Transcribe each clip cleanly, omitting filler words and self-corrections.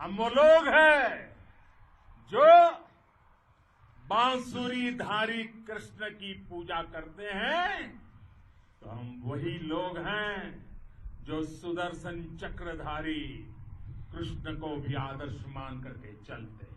हम वो लोग हैं जो बांसुरी धारी कृष्ण की पूजा करते हैं, तो हम वही लोग हैं जो सुदर्शन चक्रधारी कृष्ण को भी आदर्श मान करके चलते हैं।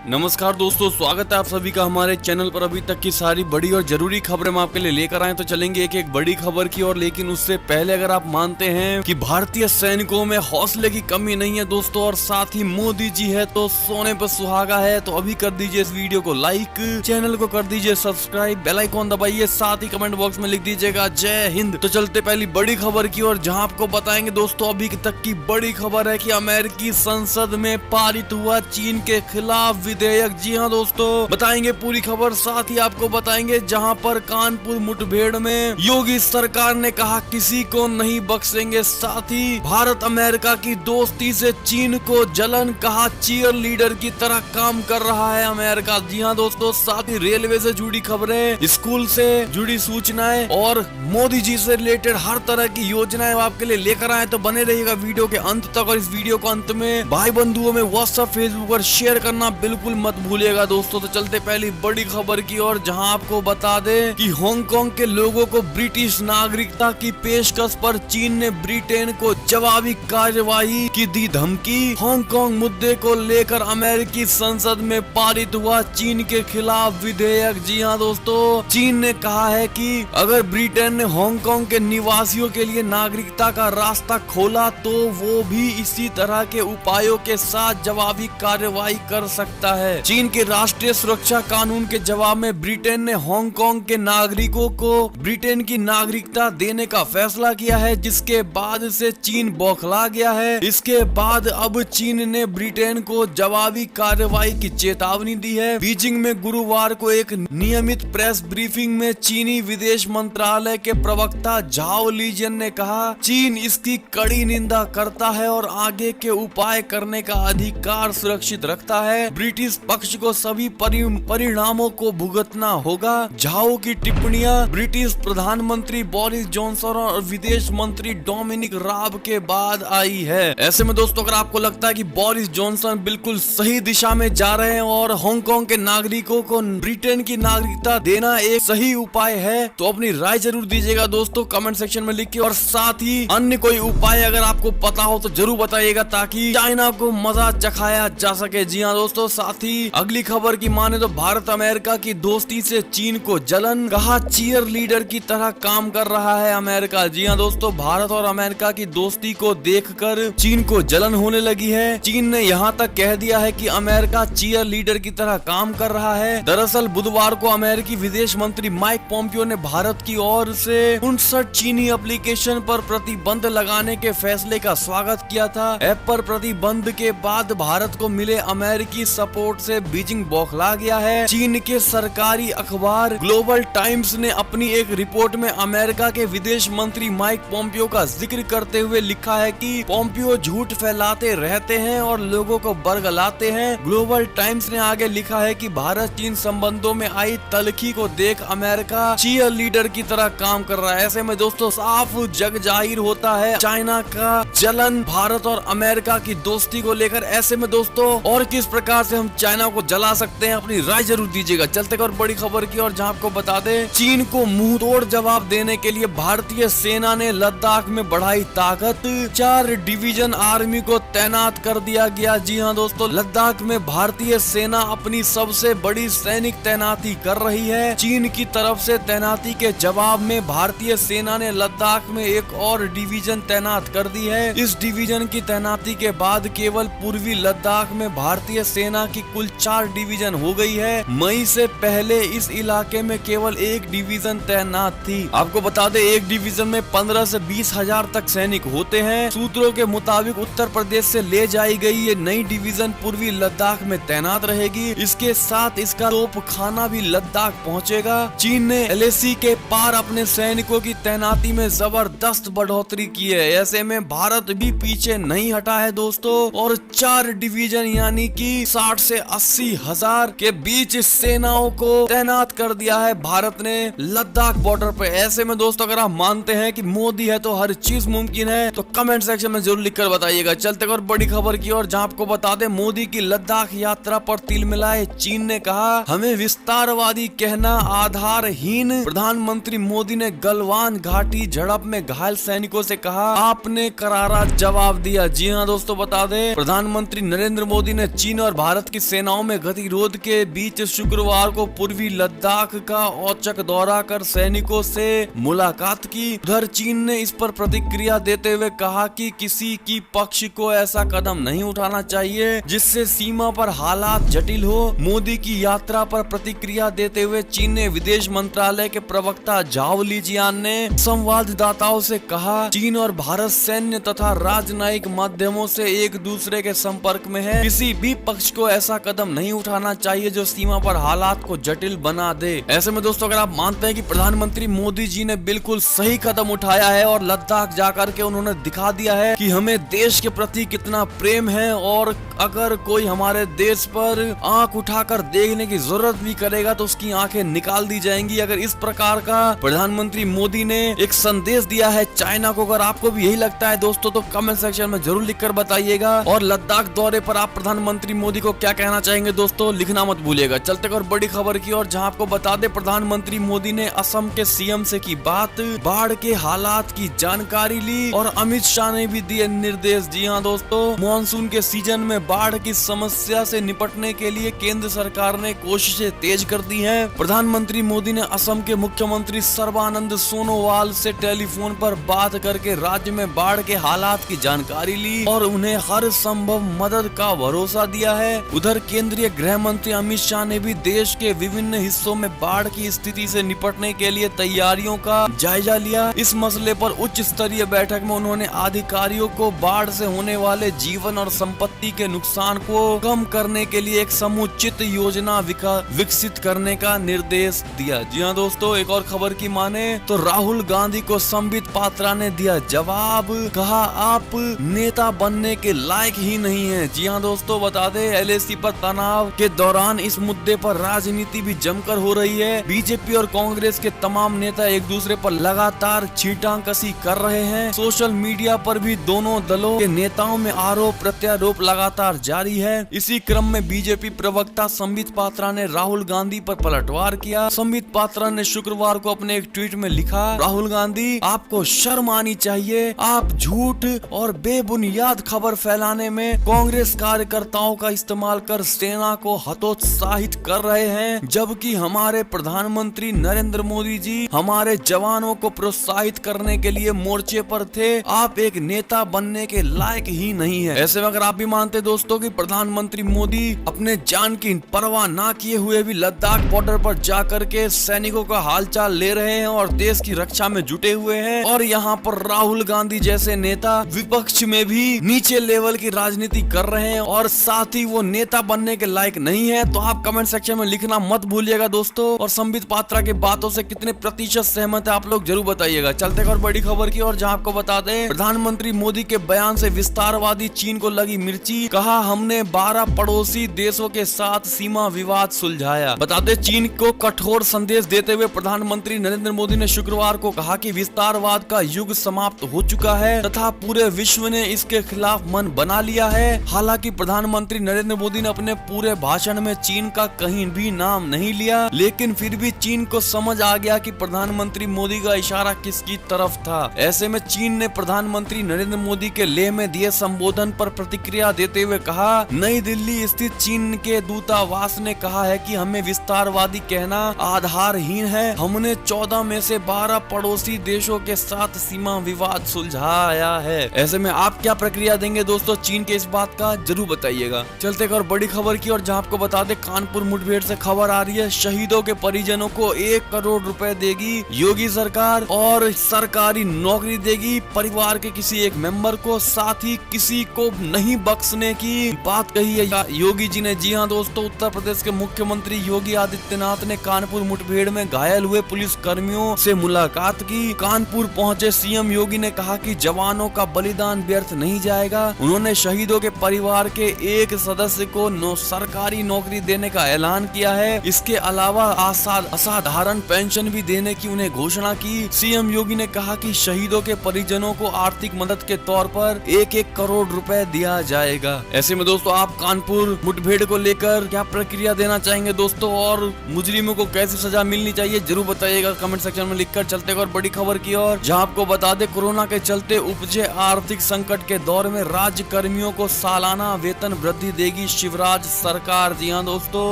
नमस्कार दोस्तों, स्वागत है आप सभी का हमारे चैनल पर। अभी तक की सारी बड़ी और जरूरी खबरें हम आपके लिए लेकर आए, तो चलेंगे एक एक बड़ी खबर की ओर। लेकिन उससे पहले अगर आप मानते हैं कि भारतीय सैनिकों में हौसले की कमी नहीं है दोस्तों, और साथ ही मोदी जी है तो सोने पर सुहागा है, तो अभी कर दीजिए इस वीडियो को लाइक, चैनल को कर दीजिए सब्सक्राइब, बेल आइकॉन दबाइए, साथ ही कमेंट बॉक्स में लिख दीजिएगा जय हिंद। तो चलते पहली बड़ी खबर की ओर, जहाँ आपको बताएंगे दोस्तों अभी तक की बड़ी खबर है कि अमेरिकी संसद में पारित हुआ चीन के खिलाफ विधेयक। जी हाँ दोस्तों, बताएंगे पूरी खबर। साथ ही आपको बताएंगे जहां पर कानपुर मुठभेड़ में योगी सरकार ने कहा किसी को नहीं बख्शेंगे। साथ ही भारत अमेरिका की दोस्ती से चीन को जलन, कहा चीयर लीडर की तरह काम कर रहा है अमेरिका। जी हाँ दोस्तों, साथ ही रेलवे से जुड़ी खबरें, स्कूल से जुड़ी सूचनाएं और मोदी जी से रिलेटेड हर तरह की योजनाएं आपके लिए लेकर आए, तो बने रहिएगा वीडियो के अंत तक। और इस वीडियो को अंत में भाई बंधुओं में व्हाट्सएप, फेसबुक पर शेयर करना बिल्कुल मत भूलिएगा दोस्तों। तो चलते पहली बड़ी खबर की ओर, जहां आपको बता दें कि हांगकांग के लोगों को ब्रिटिश नागरिकता की पेशकश पर चीन ने ब्रिटेन को जवाबी कार्यवाही की दी धमकी। हांगकांग मुद्दे को लेकर अमेरिकी संसद में पारित हुआ चीन के खिलाफ विधेयक। जी हाँ दोस्तों, चीन ने कहा है कि अगर ब्रिटेन ने हांगकांग के निवासियों के लिए नागरिकता का रास्ता खोला तो वो भी इसी तरह के उपायों के साथ जवाबी कार्यवाही कर सकता है। चीन के राष्ट्रीय सुरक्षा कानून के जवाब में ब्रिटेन ने हांगकांग के नागरिकों को ब्रिटेन की नागरिकता देने का फैसला किया है, जिसके बाद से चीन बौखला गया है। इसके बाद अब चीन ने ब्रिटेन को जवाबी कार्रवाई की चेतावनी दी है। बीजिंग में गुरुवार को एक नियमित प्रेस ब्रीफिंग में चीनी विदेश मंत्रालय के प्रवक्ता झाओ लीजियन ने कहा चीन इसकी कड़ी निंदा करता है और आगे के उपाय करने का अधिकार सुरक्षित रखता है। ब्रिटिश पक्ष को सभी परिणामों को भुगतना होगा। झाओ की टिप्पणियां ब्रिटिश प्रधानमंत्री बोरिस जॉनसन और विदेश मंत्री डोमिनिक राब के बाद आई है। ऐसे में दोस्तों, अगर आपको लगता है कि बोरिस जॉनसन बिल्कुल सही दिशा में जा रहे हैं और हांगकांग के नागरिकों को ब्रिटेन की नागरिकता देना एक सही उपाय है, तो अपनी राय जरूर दीजिएगा दोस्तों कमेंट सेक्शन में लिख के। और साथ ही अन्य कोई उपाय अगर आपको पता हो तो जरूर बताइएगा, ताकि चाइना को मजा चखाया जा सके। जी हाँ दोस्तों, साथ ही अगली खबर की माने तो भारत अमेरिका की दोस्ती से चीन को जलन, कहा चीयर लीडर की तरह काम कर रहा है अमेरिका। जी हाँ दोस्तों, भारत और अमेरिका की दोस्ती को देखकर चीन को जलन होने लगी है। चीन ने यहाँ तक कह दिया है कि अमेरिका चीयर लीडर की तरह काम कर रहा है। दरअसल बुधवार को अमेरिकी विदेश मंत्री माइक पोम्पियो ने भारत की ओर से 59 चीनी एप्लीकेशन पर प्रतिबंध लगाने के फैसले का स्वागत किया था। ऐप पर प्रतिबंध के बाद भारत को मिले अमेरिकी सपोर्ट से बीजिंग बौखला गया है। चीन के सरकारी अखबार ग्लोबल टाइम्स ने अपनी एक रिपोर्ट में अमेरिका के विदेश मंत्री माइक पोम्पियो का जिक्र करते हुए लिखा है कि पोम्पियो झूठ फैलाते रहते हैं और लोगों को बरगलाते हैं। ग्लोबल टाइम्स ने आगे लिखा है कि भारत चीन संबंधों में आई तलखी को देख अमेरिका चीयर लीडर की तरह काम कर रहा है। ऐसे में दोस्तों साफ जग जाहिर होता है चाइना का जलन भारत और अमेरिका की दोस्ती को लेकर। ऐसे में दोस्तों और किस प्रकार से हम चाइना को जला सकते हैं, अपनी राय जरूर दीजिएगा। चलते और बड़ी खबर की और, जहां आपको बता दें चीन को मुंह तोड़ जवाब देने के लिए भारतीय सेना ने लद्दाख में बढ़ाई ताकत, 4 डिवीजन आर्मी को तैनात कर दिया गया। जी हां दोस्तों, लद्दाख में भारतीय सेना अपनी सबसे बड़ी सैनिक तैनाती कर रही है। चीन की तरफ से तैनाती के जवाब में भारतीय सेना ने लद्दाख में एक और डिवीजन तैनात कर दी है। इस डिवीजन की तैनाती के बाद केवल पूर्वी लद्दाख में भारतीय सेना की कुल 4 डिवीजन हो गई है। मई से पहले इस इलाके में केवल एक डिवीजन तैनात थी। आपको बता दें एक डिवीजन में 15 से 20 हजार तक सैनिक होते हैं। सूत्रों के मुताबिक उत्तर प्रदेश से ले जाई गई ये नई डिवीजन पूर्वी लद्दाख में तैनात रहेगी। इसके साथ इसका तोपखाना भी लद्दाख पहुंचेगा। चीन ने एलएसी के पार अपने सैनिकों की तैनाती में जबरदस्त बढ़ोतरी की है। ऐसे में भारत भी पीछे नहीं हटा है दोस्तों, और 4 डिवीजन यानी कि 60 से 80,000 के बीच सेनाओं को तैनात कर दिया है भारत ने लद्दाख बॉर्डर पे। ऐसे में दोस्तों अगर आप मानते हैं कि मोदी है तो हर चीज मुमकिन है तो कमेंट सेक्शन में जरूर लिखकर बताइएगा। चलते और बड़ी खबर की ओर, जहां आपको बता दें मोदी की लद्दाख यात्रा पर तिल मिलाए चीन ने कहा हमें विस्तारवादी कहना आधारहीन। प्रधानमंत्री मोदी ने गलवान घाटी झड़प में घायल सैनिकों से कहा आपने करारा जवाब दिया। जी हाँ दोस्तों, बता दें प्रधानमंत्री नरेंद्र मोदी ने चीन और भारत की सेनाओं में गतिरोध के बीच शुक्रवार को पूर्वी लद्दाख का औचक दौरा कर सैनिकों से मुलाकात की। उधर चीन ने इस पर प्रतिक्रिया देते हुए कहा कि किसी की पक्ष को ऐसा कदम नहीं उठाना चाहिए जिससे सीमा पर हालात जटिल हो। मोदी की यात्रा पर प्रतिक्रिया देते हुए चीन ने विदेश मंत्रालय के प्रवक्ता झाओ लिजियान ने संवाददाताओं से कहा चीन और भारत सैन्य तथा राजनयिक माध्यमों से एक दूसरे के संपर्क में है। किसी भी पक्ष को ऐसा कदम नहीं उठाना चाहिए जो सीमा पर हालात को जटिल बना दे। ऐसे में दोस्तों अगर आप मानते हैं कि प्रधानमंत्री मोदी जी ने बिल्कुल सही कदम उठाया है और लद्दाख जाकर के उन्होंने दिखा दिया है कि हमें देश के प्रति कितना प्रेम है, और अगर कोई हमारे देश पर आंख उठाकर देखने की जरूरत भी करेगा तो उसकी आंखें निकाल दी जाएंगी। अगर इस प्रकार का प्रधानमंत्री मोदी ने एक संदेश दिया है चाइना को, अगर आपको भी यही लगता है दोस्तों तो कमेंट सेक्शन में जरूर लिखकर बताइएगा। और लद्दाख दौरे पर आप प्रधानमंत्री मोदी को क्या कहना चाहेंगे दोस्तों, लिखना मत भूलिएगा। चलते और बड़ी खबर की ओर, जहां आपको बता दें प्रधानमंत्री मोदी ने असम के सीएम से की बात, बाढ़ के हालात की जानकारी ली और अमित शाह ने भी दिए निर्देश। जी हाँ दोस्तों, मॉनसून के सीजन में बाढ़ की समस्या से निपटने के लिए केंद्र सरकार ने कोशिशें तेज कर दी हैं। प्रधानमंत्री मोदी ने असम के मुख्यमंत्री सर्बानंद सोनोवाल से टेलीफोन पर बात करके राज्य में बाढ़ के हालात की जानकारी ली और उन्हें हर संभव मदद का भरोसा दिया है। उधर केंद्रीय गृह मंत्री अमित शाह ने भी देश के विभिन्न हिस्सों में बाढ़ की स्थिति से निपटने के लिए तैयारियों का जायजा लिया। इस मसले पर उच्च स्तरीय बैठक में उन्होंने अधिकारियों को बाढ़ से होने वाले जीवन और संपत्ति के नुकसान को कम करने के लिए एक समुचित योजना विकसित करने का निर्देश दिया। जी हाँ दोस्तों, एक और खबर की माने तो राहुल गांधी को संबित पात्रा ने दिया जवाब, कहा आप नेता बनने के लायक ही नहीं है। जी हाँ दोस्तों, बता दें एलएसी पर तनाव के दौरान इस मुद्दे पर राजनीति भी जमकर हो रही है। बीजेपी और कांग्रेस के तमाम नेता एक दूसरे पर लगातार छींटाकशी कर रहे हैं। सोशल मीडिया पर भी दोनों दलों के नेताओं में आरोप प्रत्यारोप लगातार जारी है। इसी क्रम में बीजेपी प्रवक्ता संबित पात्रा ने राहुल गांधी पर पलटवार किया। संबित पात्रा ने शुक्रवार को अपने एक ट्वीट में लिखा, राहुल गांधी आपको शर्म आनी चाहिए, आप झूठ और बेबुनियाद खबर फैलाने में कांग्रेस कार्यकर्ताओं का इस्तेमाल कर सेना को हतोत्साहित कर रहे हैं, जबकि हमारे प्रधानमंत्री नरेंद्र मोदी जी हमारे जवानों को प्रोत्साहित करने के लिए मोर्चे पर थे। आप एक नेता बनने के लायक ही नहीं है। ऐसे में अगर आप भी मानते दोस्तों कि प्रधानमंत्री मोदी अपने जान की परवाह ना किए हुए भी लद्दाख बॉर्डर पर जाकर के सैनिकों का हालचाल ले रहे हैं और देश की रक्षा में जुटे हुए हैं, और यहाँ पर राहुल गांधी जैसे नेता विपक्ष में भी नीचे लेवल की राजनीति कर रहे हैं और साथ ही वो नेता बनने के लायक नहीं है, तो आप कमेंट सेक्शन में लिखना मत भूलिएगा दोस्तों। और संबित पात्रा के बातों से कितने प्रतिशत सहमत है आप लोग जरूर बताइएगा। चलते और बड़ी खबर की और, जहां आपको बता दें प्रधानमंत्री मोदी के बयान से विस्तारवादी चीन को लगी मिर्ची, कहा हमने 12 पड़ोसी देशों के साथ सीमा विवाद सुलझाया। बता दें चीन को कठोर संदेश देते हुए प्रधानमंत्री नरेंद्र मोदी ने शुक्रवार को कहा कि विस्तारवाद का युग समाप्त हो चुका है तथा पूरे विश्व ने इसके खिलाफ मन बना लिया है। हालांकि प्रधानमंत्री नरेंद्र मोदी ने अपने पूरे भाषण में चीन का कहीं भी नाम नहीं लिया, लेकिन फिर भी चीन को समझ आ गया कि प्रधानमंत्री मोदी का इशारा किसकी तरफ था। ऐसे में चीन ने प्रधानमंत्री नरेंद्र मोदी के लेह में दिए संबोधन पर प्रतिक्रिया देते हुए कहा, नई दिल्ली स्थित चीन के दूतावास ने कहा है कि हमें विस्तारवादी कहना आधारहीन है। हमने 14 में से 12 पड़ोसी देशों के साथ सीमा विवाद सुलझाया है। ऐसे में आप क्या प्रक्रिया देंगे दोस्तों चीन के इस बात का, जरूर बताइएगा। चलते और बड़ी खबर की और, जहां आपको बता दें कानपुर मुठभेड़ से खबर आ रही है, शहीदों के परिजनों को 1 करोड़ रुपए देगी योगी सरकार और सरकारी नौकरी देगी परिवार के किसी एक मेंबर को, साथ ही किसी को नहीं बख्शने की बात कही है योगी जी ने। जी हाँ दोस्तों, उत्तर प्रदेश के मुख्यमंत्री योगी आदित्यनाथ ने कानपुर मुठभेड़ में घायल हुए पुलिस कर्मियों से मुलाकात की। कानपुर पहुंचे सीएम योगी ने कहा कि जवानों का बलिदान व्यर्थ नहीं जाएगा। उन्होंने शहीदों के परिवार के एक सदस्य को सरकारी नौकरी देने का ऐलान किया है। इसके अलावा असाधारण पेंशन भी देने की उन्हें घोषणा की। सीएम योगी ने कहा कि शहीदों के परिजनों को आर्थिक मदद के तौर पर 1-1 करोड़ रुपए दिया जाएगा। ऐसे में दोस्तों, आप कानपुर मुठभेड़ को लेकर क्या प्रतिक्रिया देना चाहेंगे दोस्तों, और मुजरिमों को कैसी सजा मिलनी चाहिए जरूर बताइएगा कमेंट सेक्शन में लिखकर। चलते और बड़ी खबर की ओर, जहां आपको बता दें कोरोना के चलते उपजे आर्थिक संकट के दौर में राज्य कर्मियों को सालाना वेतन वृद्धि देगी शिवराज सरकार। जी हां दोस्तों,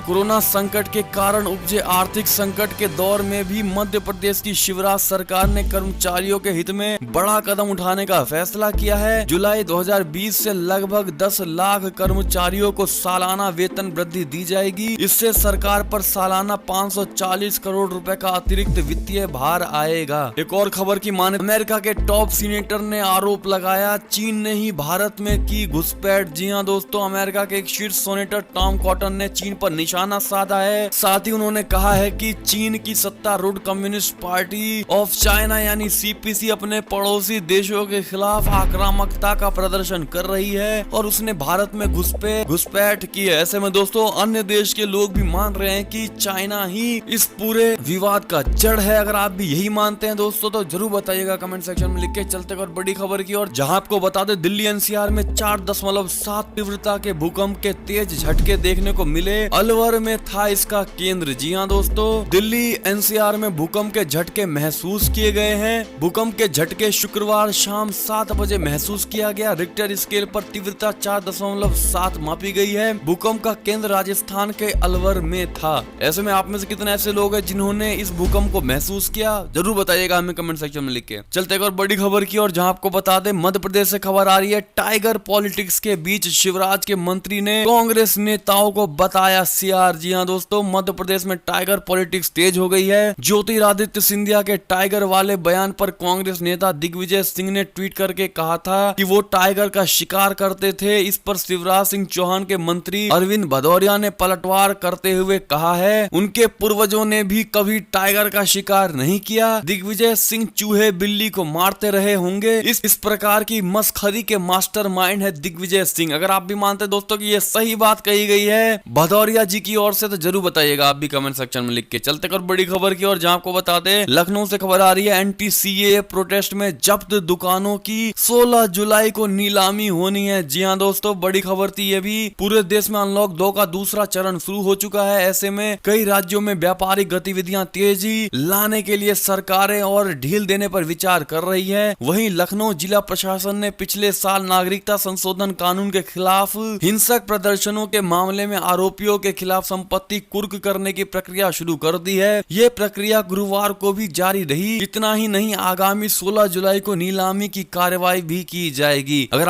कोरोना संकट के कारण उपजे आर्थिक संकट के दौर में भी मध्य प्रदेश की शिवराज सरकार ने कर्मचारियों के हित में बड़ा कदम उठाने का फैसला किया है। जुलाई 2020 से लगभग 10 लाख कर्मचारियों को सालाना वेतन वृद्धि दी जाएगी। इससे सरकार पर सालाना 540 करोड़ रुपए का अतिरिक्त वित्तीय भार आएगा। एक और खबर की माने अमेरिका के टॉप सीनेटर ने आरोप लगाया चीन ने ही भारत में की घुसपैठ। जी हां दोस्तों, अमेरिका के एक शीर्ष सीनेटर टॉम कॉटन ने चीन पर निशाना साधा है। साथ ही उन्होंने कहा है कि चीन की सत्तारूढ़ कम्युनिस्ट पार्टी ऑफ चाइना यानी सीपीसी अपने पड़ोसी देशों के खिलाफ आक्रामकता का प्रदर्शन कर रही है और उसने भारत में घुसपैठ की है। ऐसे में दोस्तों, अन्य देश के लोग भी मान रहे हैं कि चाइना ही इस पूरे विवाद का जड़ है। अगर आप भी यही मानते हैं दोस्तों तो जरूर बताइएगा कमेंट सेक्शन में लिख के। चलते और बड़ी खबर की ओर, जहां आपको बता दें दिल्ली एनसीआर में 4.7 तीव्रता के भूकंप के तेज झटके देखने को मिले। अलवर में था इसका केंद्र। जी हां दोस्तों, दिल्ली एनसीआर में भूकंप के झटके महसूस किए गए हैं। भूकंप के झटके शुक्रवार शाम 7 बजे महसूस किया गया। रिक्टर स्केल पर तीव्रता 4.7 मापी गई है। भूकंप का केंद्र राजस्थान के अलवर में था। ऐसे में आप में से कितने ऐसे लोग हैं जिन्होंने इस भूकंप को महसूस किया, जरूर बताइएगा हमें कमेंट सेक्शन में लिख के। चलते एक और बड़ी खबर की और, जहां आपको बता दें मध्य प्रदेश से खबर आ रही है टाइगर पॉलिटिक्स के बीच शिवराज के मंत्री ने कांग्रेस नेताओं को बताया सीआर। जी हां दोस्तों, मध्य प्रदेश में टाइगर पॉलिटिक्स तेज हो गई है। ज्योतिरादित्य सिंधिया के टाइगर वाले बयान पर कांग्रेस नेता दिग्विजय सिंह ने ट्वीट करके कहा था कि वो टाइगर का शिकार करते थे। इस पर शिवराज सिंह चौहान के मंत्री अरविंद भदौरिया ने पलटवार करते हुए कहा है उनके पूर्वजों ने भी कभी टाइगर का शिकार नहीं किया। दिग्विजय सिंह चूहे बिल्ली को मारते रहे होंगे। इस प्रकार की मस्खरी के मास्टरमाइंड है दिग्विजय सिंह। अगर आप भी मानते हैं दोस्तों कि ये सही बात कही गई है भदौरिया जी की ओर से तो जरूर बताइएगा आप भी कमेंट सेक्शन में लिख के। चलते कर बड़ी खबर की और, जहां आपको बता दें लखनऊ से खबर आ रही है एंटी सीएए प्रोटेस्ट में जब्त दुकानों की 16 जुलाई को नीलामी होनी है। जी हां दोस्तों, बड़ी खबर थी ये भी। पूरे देश में अनलॉक 2 का दूसरा चरण शुरू हो चुका है। ऐसे में कई राज्यों में व्यापारिक गतिविधियां तेजी लाने के लिए सरकारें और ढील देने पर विचार कर रही है। वहीं लखनऊ जिला प्रशासन ने पिछले साल नागरिकता संशोधन कानून के खिलाफ हिंसक प्रदर्शनों के मामले में आरोपियों के खिलाफ संपत्ति कुर्क करने की प्रक्रिया शुरू कर दी है। ये प्रक्रिया गुरुवार को भी जारी रही। इतना ही नहीं, आगामी 16 जुलाई को नीलामी की कार्रवाई भी की जाएगी। अगर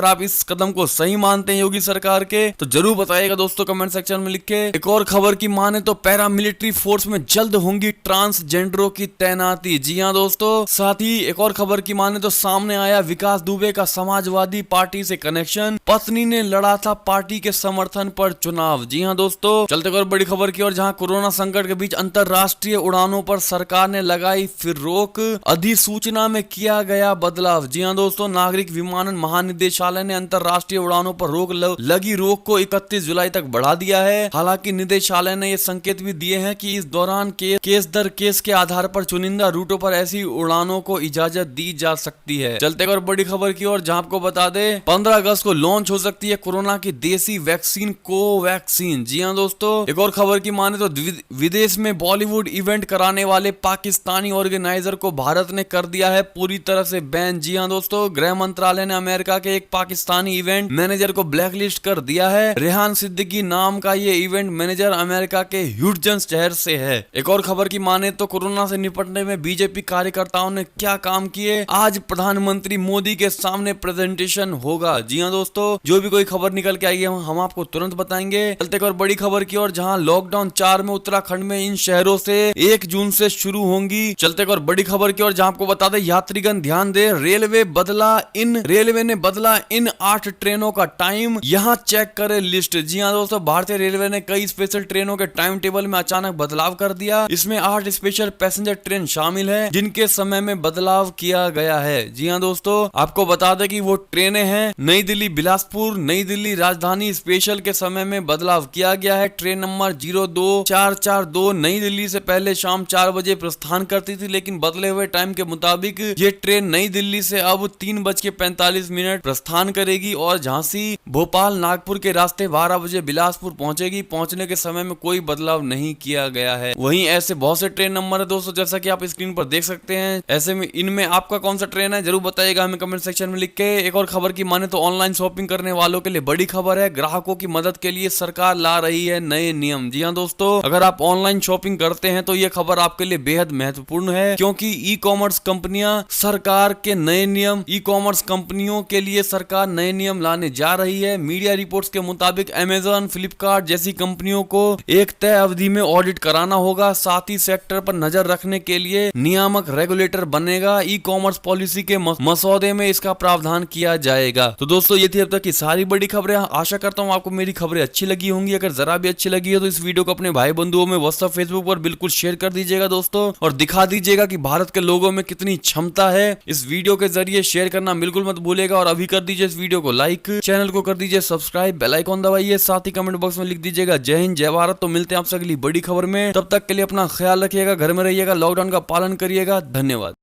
आप इस कदम को सही मानते हैं योगी सरकार के तो जरूर बताइएगा दोस्तों कमेंट सेक्शन में लिख के। एक और खबर की माने तो पैरामिलिट्री फोर्स में जल्द होंगी ट्रांसजेंडरों की तैनाती। जी हां दोस्तों, साथ ही एक और खबर की माने तो सामने आया विकास दुबे का समाजवादी पार्टी से कनेक्शन। पत्नी ने लड़ा था पार्टी के समर्थन पर चुनाव। जी हां दोस्तों, चलते और बड़ी खबर की और, जहां कोरोना संकट के बीच अंतरराष्ट्रीय उड़ानों पर सरकार ने लगाई फिर रोक। अधिसूचना में किया गया बदलाव। जी हां दोस्तों, नागरिक विमानन महानिदेशालय ने अंतरराष्ट्रीय उड़ानों पर लगी रोक को 31 जुलाई तक बढ़ा दिया है। हालांकि निदेशालय ने ये संकेत भी दिए हैं कि इस दौरान केस दर केस के आधार पर चुनिंदा रूटों पर ऐसी उड़ानों को इजाजत दी जा सकती है। चलते और बड़ी खबर की ओर, जहां आपको बता दें 15 अगस्त को लॉन्च हो सकती है कोरोना की देसी वैक्सीन कोवैक्सीन। जी हां दोस्तों, एक और खबर की माने तो विदेश में बॉलीवुड इवेंट कराने वाले पाकिस्तानी ऑर्गेनाइजर को भारत ने कर दिया है पूरी तरह से बैन। जी हां दोस्तों, गृह मंत्रालय ने अमेरिका के एक पाकिस्तानी इवेंट मैनेजर को ब्लैकलिस्ट कर दिया है। रेहान सिद्दीकी नाम का ये इवेंट मैनेजर अमेरिका के ह्यूस्टन शहर से है। एक और खबर की माने तो कोरोना से निपटने में बीजेपी कार्यकर्ताओं ने क्या काम किए, आज प्रधानमंत्री मोदी के सामने प्रेजेंटेशन होगा। जी हां दोस्तों, जो भी कोई खबर निकल के आई है हम आपको तुरंत बताएंगे। चलते और बड़ी खबर की ओर, जहां लॉकडाउन 4 में उत्तराखंड में इन शहरों से 1 जून से शुरू होंगी। चलते और बड़ी खबर की ओर, जहां आपको बता दें यात्रीगण ध्यान दे, रेलवे ने बदला इन 8 ट्रेनों का टाइम। यहाँ चेक करें लिस्ट। जी हाँ दोस्तों, भारतीय रेलवे ने कई स्पेशल ट्रेनों के टाइम टेबल में अचानक बदलाव कर दिया। इसमें 8 स्पेशल पैसेंजर ट्रेन शामिल है जिनके समय में बदलाव किया गया है। जी हाँ दोस्तों, आपको बता दें कि वो ट्रेनें हैं नई दिल्ली बिलासपुर, नई दिल्ली राजधानी स्पेशल के समय में बदलाव किया गया है। ट्रेन नंबर 02442 नई दिल्ली से पहले शाम 4 बजे प्रस्थान करती थी, लेकिन बदले हुए टाइम के मुताबिक ये ट्रेन नई दिल्ली से अब 3:45 प्रस्थान करेगी और झांसी भोपाल नागपुर के रास्ते 12 बजे बिलासपुर पहुंचेगी। पहुंचने के समय में कोई बदलाव नहीं किया गया है। वहीं ऐसे बहुत से ट्रेन नंबर है दोस्तों, जैसा कि आप स्क्रीन पर देख सकते हैं। ऐसे में इनमें आपका कौन सा ट्रेन है जरूर बताइएगा हमें कमेंट सेक्शन में लिख के। एक और खबर की माने तो ऑनलाइन शॉपिंग करने वालों के लिए बड़ी खबर है। ग्राहकों की मदद के लिए सरकार ला रही है नए नियम। जी हाँ दोस्तों, अगर आप ऑनलाइन शॉपिंग करते हैं तो ये खबर आपके लिए बेहद महत्वपूर्ण है, क्योंकि ई कॉमर्स कंपनियां सरकार के नए नियम ई कॉमर्स कंपनियों के लिए सरकार नए नियम लाने जा रही है। मीडिया रिपोर्ट्स के मुताबिक अमेजॉन, फ्लिपकार्ट जैसी कंपनियों को एक तय अवधि में ऑडिट कराना होगा। साथ ही सेक्टर पर नजर रखने के लिए नियामक रेगुलेटर बनेगा। ई कॉमर्स पॉलिसी के मसौदे में इसका प्रावधान किया जाएगा। तो दोस्तों, ये थी अब तक की सारी बड़ी खबरें। आशा करता हूँ आपको मेरी खबरें अच्छी लगी होंगी। अगर जरा भी अच्छी लगी है तो इस वीडियो को अपने भाई बंधुओं में व्हाट्सएप, फेसबुक पर बिल्कुल शेयर कर दीजिएगा दोस्तों, और दिखा दीजिएगा कि भारत के लोगों में कितनी क्षमता है। इस वीडियो के जरिए शेयर करना बिल्कुल मत भूलेगा, और अभी कर दीजिए इस वीडियो को लाइक, चैनल को कर दीजिए सब्सक्राइब, बेल आइकॉन दबाइए, साथ ही कमेंट बॉक्स में लिख दीजिएगा जय हिंद जय भारत। तो मिलते हैं आपसे अगली बड़ी खबर में, तब तक के लिए अपना ख्याल रखिएगा, घर में रहिएगा, लॉकडाउन का पालन करिएगा। धन्यवाद।